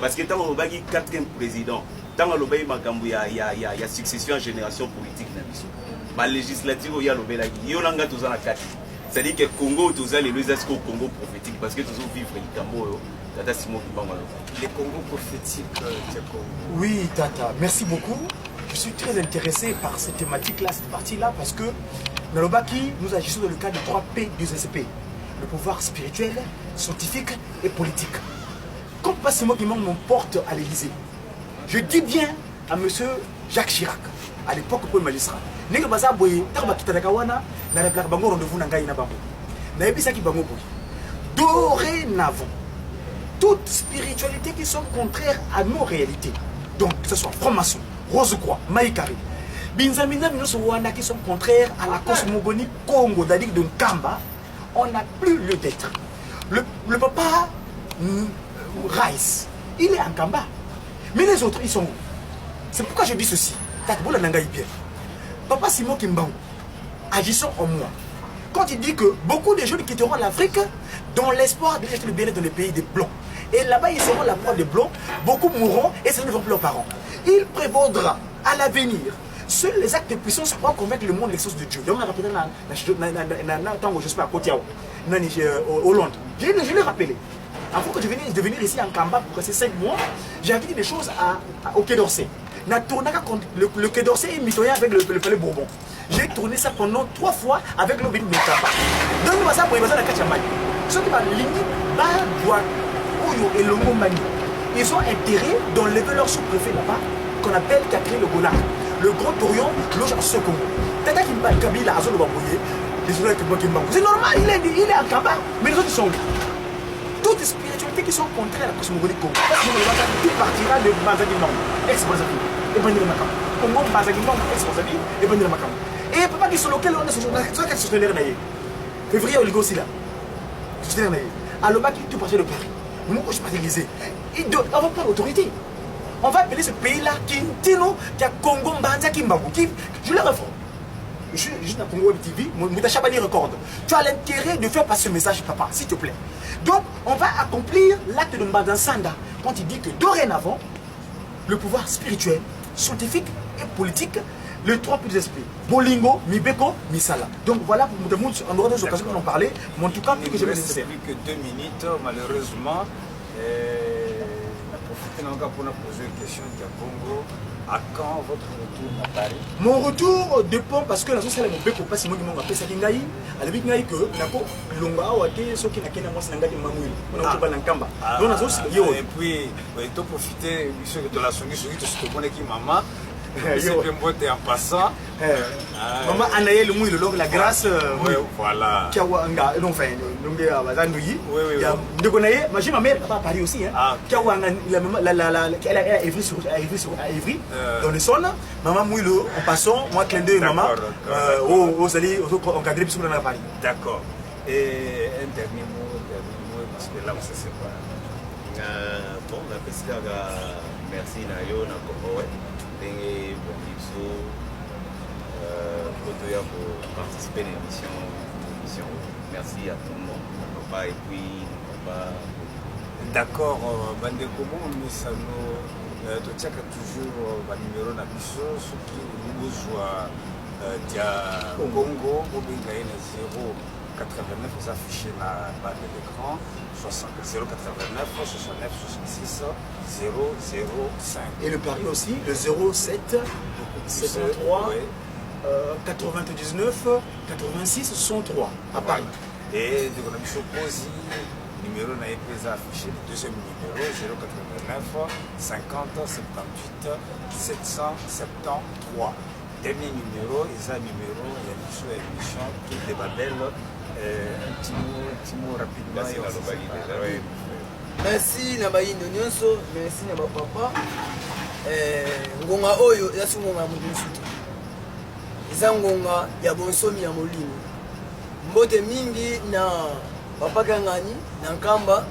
Parce que tant qu'on a 4e président, tant qu'on a il y a succession en génération politique. La législative, il y a le tout ça la carte. C'est-à-dire que Congo, tout ça, les au Congo prophétique, parce que tout ça vivre le Congo. Les Congo prophétiques, Oui, Tata, merci beaucoup. Je suis très intéressé par cette thématique-là, cette partie-là, parce que dans le Baki, nous agissons dans le cadre de 3P du SCP. Le pouvoir spirituel, scientifique et politique. Comme pas ce mot qui me porte à l'Élysée, je dis bien à M. Jacques Chirac, à l'époque pour le magistrat, dorénavant, toute spiritualité qui sont contraires à nos réalités, donc que ce soit franc-maçon, Rose-Croix, Maïkari, Binzamina Wana qui sont contraires à la cosmogonie Congo, d'Adik de Nkamba, on n'a plus lieu d'être. Le papa Rice, il est en Kamba. Mais les autres, ils sont où? C'est pourquoi je dis ceci. Papa Simon Kimbangu, agissons en moi. Quand il dit que beaucoup de jeunes quitteront l'Afrique dans l'espoir d'être le bien-être dans les pays des Blancs. Et là-bas, ils seront la proie des Blancs, beaucoup mourront et ce ne vont plus leurs parents. Il prévaudra à l'avenir. Seuls les actes de puissance pourront convaincre le monde de l'existence de Dieu. Donc, on a rappelé à côté Hollande. Je l'ai rappelé. Avant que je venais de venir ici en Kamba pour passer 5 mois, j'ai dit des choses au Quai d'Orsay. Le Quai d'Orsay est mitoyen avec le palais Bourbon. J'ai tourné ça pendant 3 fois avec le Bénin de Kamba. Donc, nous avons besoin de Kachamani. Ceux qui ont ligné, et le Mani, ils ont intérêt d'enlever leur sous-préfet là-bas, qu'on appelle Catherine Le Gonard. Le Grand Orient loge en ce Congo. Tata Kimba Kabila Azolo Baboye, c'est normal, il est en Kamba, mais les autres sont où? Toutes les spiritualités qui sont contraires à la cosmogonie Congo. Tout partira de Mazagimang, ex-Brazzaville, et Bandira Makam. Congo, Mazagimang, ex-Brazzaville, et Bandira Makam. Et papa qui sont locaux, on est sur le février, on est aussi là. Alors, tout partir de Paris. Nous, je ne suis pas l'Élysée. On va pas l'autorité. On va appeler ce pays-là Kintino, qui a Congo Mbanza Kimbangu. Je le réforme. Je suis juste dans Congo Web TV, Moutacha Bani Record. Tu as l'intérêt de faire passer ce message, papa, s'il te plaît. Donc, on va accomplir l'acte de Mbanza Sanda quand il dit que dorénavant, le pouvoir spirituel, scientifique et politique, les 3 plus esprits, Bolingo, Mibeko, Misala. Donc voilà, pour Moutamoun, en dehors des occasions qu'on en parlait, mais en tout cas, plus que je vais nécessaire. Plus que 2 minutes, malheureusement. On a profité pour poser une question de Congo. À quand votre retour à Paris? Mon retour dépend parce que la société est beaucoup parce que moi, je suis appelé Sakingaï. À la vie, que nako longa ou ate ceux qui n'a qu'un mois n'engagent pas Mamoui. On a pas l'encamba. Donc la société. Et puis, il faut profiter de la sonnerie sur qui se connaît qui maman. C'est un boîte en passant. Maman Anaël Mouy, la grâce. Voilà. Kiawanga, non, enfin, donc il y a Bazanouyi. Il y a Ndegonaye. Moi, j'ai ma mère à Paris aussi. Kiawanga, elle a écrit sur Ivry, dans le son. Maman Mouy, en passant, moi, clin d'œil, maman, aux alliés, aux encadrés, sur la Paris. D'accord. Et un dernier mot, parce que là, on se sépare. Bon, la pesca, merci, Nayo, Nakomowe. Et pour participer à l'émission. Merci à tout le monde. Papa et puis papa. D'accord, Bandekomo, mais ça nous tient toujours le numéro de biso, ce qui nous joue Congo, au 0 89, vous affichez la barre de l'écran 089 69 66 005. Et le Paris aussi, le 07 73 Oui. 99 86 63 à Paris. Et de la mission posi, numéro n'a pas affiché, le deuxième numéro 089 50 78 773. Dernier numéro, ils ont numéro, il y a une émission qui est Babel, un petit mot rapidement. Merci, et on se sépare. merci na bayindo nyonso, merci na bapapa. Ngonga oyo eza ngonga ya moto mosusu, eza ngonga ya bonsomi ya molimo. Mbote mingi na papa Kangani na Nkamba,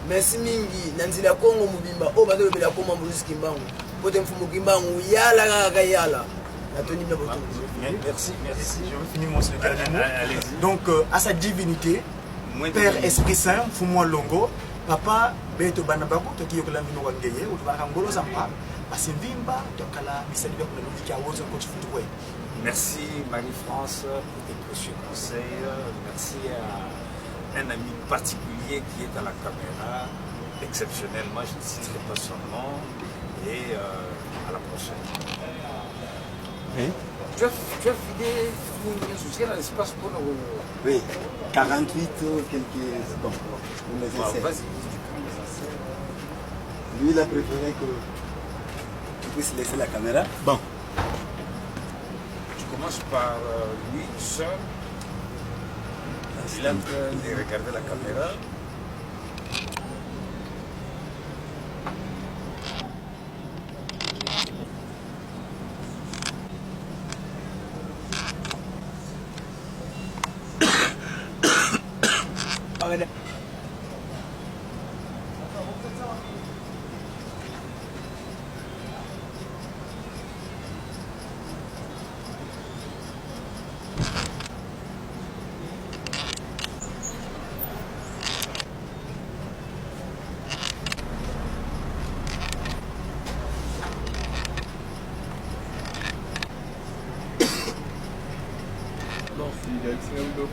merci mingi na nzila Kongo mobimba oyo bazolobela koma Mbulusi Kimbangu, mbote mfumu Kimbangu yala kaka yala. Merci. Je vais finir mon dernier mot. Donc, à sa divinité, Père Esprit Saint, Fumwa Longo, Papa, Beto Banabako, Toki Yokolamino Wangeye, Utbarangolo Zampa, Basimvimba, Tokala, Misaliba, Kiawozo, Coach Footway. Merci Marie-France pour tes précieux conseils. Merci à un ami particulier qui est à la caméra, exceptionnellement, je ne citerai pas son nom. Et à la prochaine. Oui. Tu as vidé l'espace pour nous. Oui, 48 ou quelques secondes. Vas-y. Lui, il a préféré que tu puisses laisser la caméra. Bon. Tu commences par lui seul. Il est en train de regarder la caméra.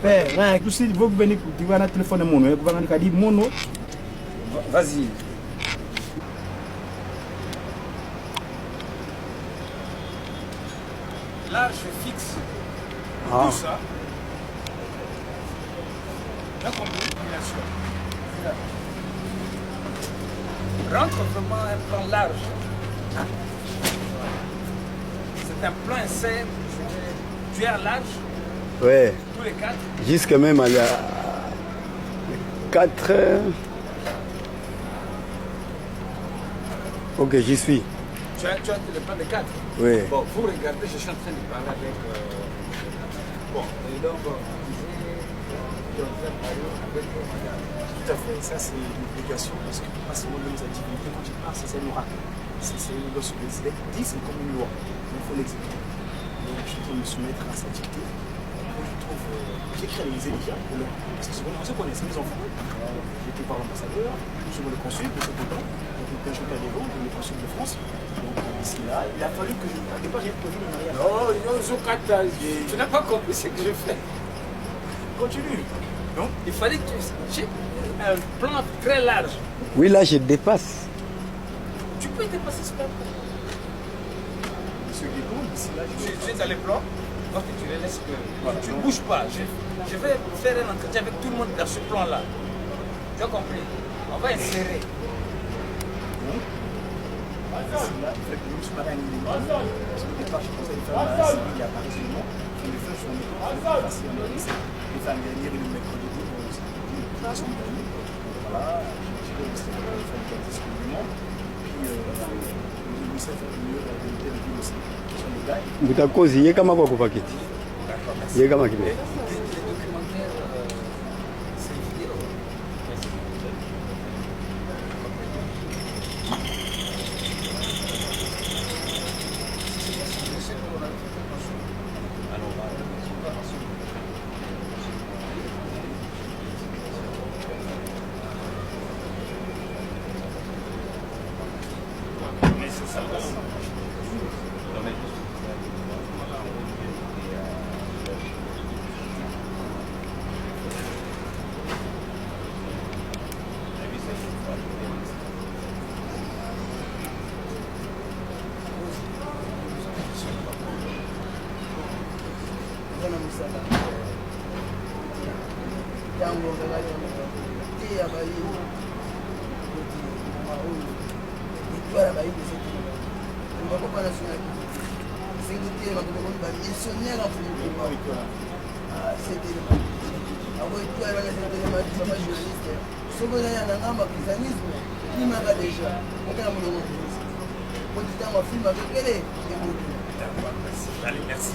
Père, tu sais, vous venez pour tu vas dans le téléphone de Mono, vous allez dire Mono. Vas-y. Là, je fixe tout ça. Tu as compris, bien sûr. Rentre vraiment un plan large. C'est un plan simple. Tu es large. Ouais. Tous les quatre. Jusqu'à même à la 4 heures. Ok, j'y suis. Tu as le plan de 4. Oui. Bon, vous regardez, je suis en train de parler avec. Bon, et donc, Tout à fait, ça c'est une obligation parce que pas seulement nos activités, quand tu pars, c'est un miracle. C'est lorsque c'est dit, c'est comme une loi, il faut l'exécuter. Donc je suis en train de me soumettre à cette activité. Je trouve, j'ai réalisé déjà, parce que souvent on se connaît, c'est mes enfants. J'étais par l'ambassadeur, je suis le consul de ce temps, donc le consul Cadévo, le consul de France. Donc ici là, il a fallu que je. Au départ, j'ai posé le mariage. oh, tu n'as pas compris ce que je fais. Continue. Donc, Il fallait que tu aies un plan très large. Oui, là, je dépasse. Tu peux dépasser ce plan. ce Guégo, ici là, Tu es dans les plans, donc tu les laisses que. Tu ne bouges pas. Je vais faire un entretien avec tout le monde dans ce plan-là. Tu as compris? On va insérer. là, il fait que je me suis marié à une église. Parce qu'au départ, je pensais faire la civile à Paris seulement. Et les feux sont passés en église. Les femmes dernières et le mercredi, ils sont venus. Voilà, j'ai resté pour faire le catéchisme du monde. Puis, le ministère fait mieux la vérité de Dieu aussi. Ce sont les gars. Mutakozi, yé kama kwa kupaketi. D'accord, merci. Yé kama kibe. Les documentaires, c'est une vidéo. Mais c'est ça. ntango kaka te ya bayini etwala bayini eseteli bakopana sonaki esengi te bakopakoni bamissionnaire afunikomba setelema ako etwala wana setelema baba journaliste soki ozali na ngamba christianisme limaka déjà okana molongo touriste koti ntango afilme akekele ebodi. Allez, merci.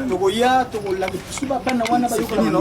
tokoya tokolaki biso bapana wana bayoka na